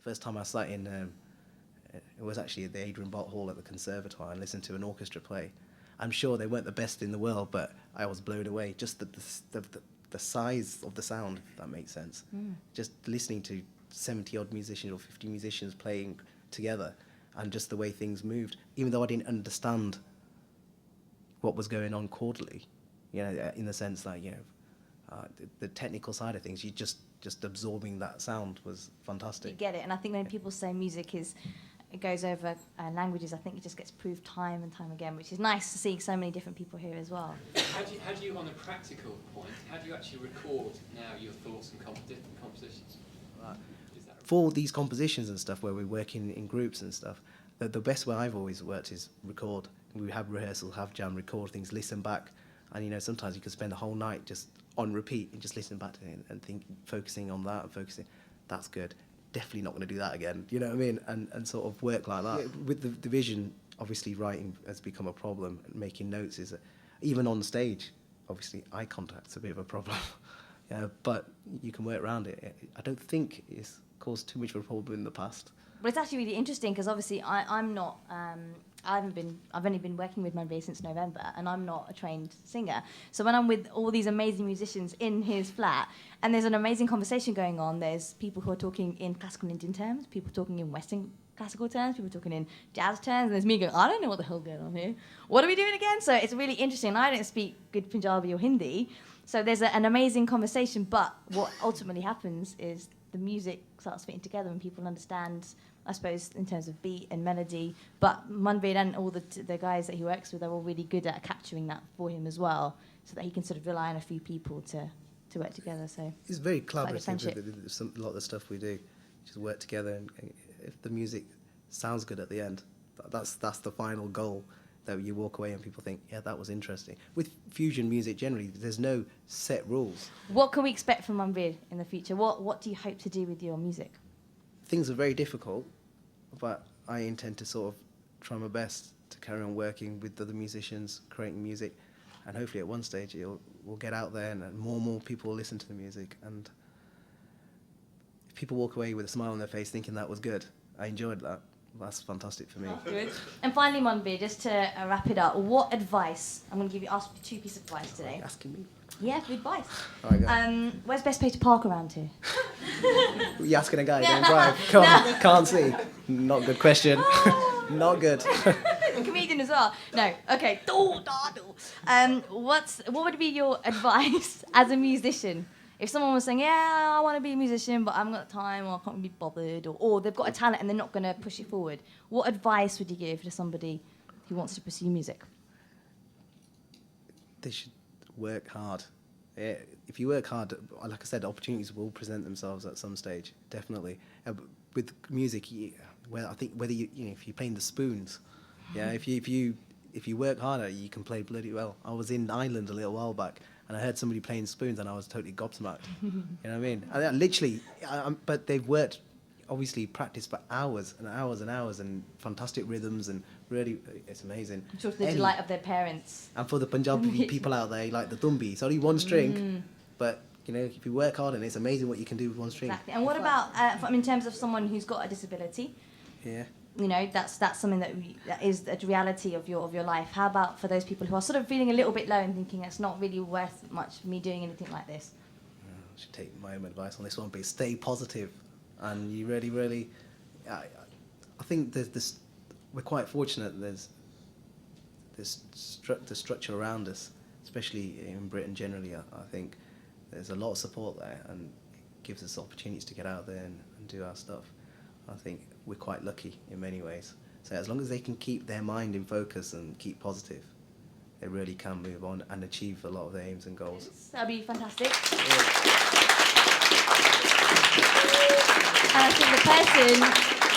First time I sat in, it was actually at the Adrian Bott Hall at the Conservatoire and listened to an orchestra play. I'm sure they weren't the best in the world, but I was blown away. Just the size of the sound, if that makes sense. Just listening to 70-odd musicians or 50 musicians playing together, and just the way things moved, even though I didn't understand what was going on chordally, in the sense that, the technical side of things, you just absorbing that sound was fantastic. You get it, and I think when people say music it goes over languages, I think it just gets proved time and time again, which is nice to see so many different people here as well. How do you, on a practical point, how do you actually record now your thoughts and compositions? For these compositions and stuff, where we're working in groups and stuff, the best way I've always worked is record. We have rehearsals, have jam, record things, listen back, and sometimes you could spend the whole night just on repeat and just listening back to it and focusing on that and focusing. That's good. Definitely not going to do that again. You know what I mean? And sort of work like that. Yeah, with the division, obviously writing has become a problem. Making notes is, even on stage, obviously eye contact's a bit of a problem. But you can work around it. I don't think it's caused too much of a problem in the past. But it's actually really interesting because obviously I'm not. I've only been working with Manveer since November, and I'm not a trained singer. So when I'm with all these amazing musicians in his flat, and there's an amazing conversation going on, there's people who are talking in classical Indian terms, people talking in Western classical terms, people talking in jazz terms, and there's me going, I don't know what the hell's going on here. What are we doing again? So it's really interesting. I don't speak good Punjabi or Hindi, so there's an amazing conversation. But what ultimately happens is the music starts fitting together, and people understand, I suppose, in terms of beat and melody. But Manveer and all the guys that he works with are all really good at capturing that for him as well, so that he can sort of rely on a few people to work together. So it's very collaborative with a lot of the stuff we do. Just work together, and if the music sounds good at the end, that's the final goal, that you walk away and people think, yeah, that was interesting. With fusion music generally, there's no set rules. What can we expect from Manveer in the future? What do you hope to do with your music? Things are very difficult, but I intend to sort of try my best to carry on working with other musicians, creating music, and hopefully at one stage we'll get out there and more people will listen to the music. And if people walk away with a smile on their face thinking that was good, I enjoyed that. That's fantastic for me. That's good. And finally, Manveer, just to wrap it up, what advice, I'm going to ask you 2 pieces of advice today. Asking me? Yeah, good advice. All right, where's the best place to park around here? You're asking a guy who don't drive. Can't see. Not a good question. Not good. A comedian as well. No. Okay. What would be your advice as a musician? If someone was saying, yeah, I want to be a musician, but I haven't got time, or I can't be bothered, or they've got a talent and they're not going to push it forward, what advice would you give to somebody who wants to pursue music? They should work hard. Yeah, if you work hard, like I said, opportunities will present themselves at some stage, definitely. With music, I think whether if you're playing the spoons, if you work harder, you can play bloody well. I was in Ireland a little while back, and I heard somebody playing spoons, and I was totally gobsmacked. You know what I mean? And literally, but they've worked, obviously practiced for hours and hours and hours, and fantastic rhythms, and really, it's amazing. I'm sure to the delight of their parents. And for the Punjabi people out there, like the thumbi, it's only one string, but if you work hard, and it's amazing what you can do with one string. Exactly. And what about in terms of someone who's got a disability? Yeah. That's something that is a reality of your life. How about for those people who are sort of feeling a little bit low and thinking it's not really worth much me doing anything like this? I should take my own advice on this one, but stay positive, and you really, really. I think we're quite fortunate. There's the structure around us, especially in Britain generally. I think there's a lot of support there, and it gives us opportunities to get out there and do our stuff. I think we're quite lucky in many ways. So as long as they can keep their mind in focus and keep positive, they really can move on and achieve a lot of their aims and goals. That'd be fantastic. Yeah. And I think the person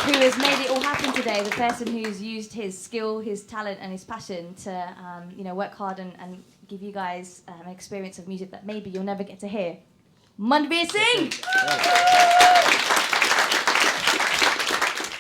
who has made it all happen today, the person who's used his skill, his talent and his passion to work hard and give you guys an experience of music that maybe you'll never get to hear, Manveer Singh!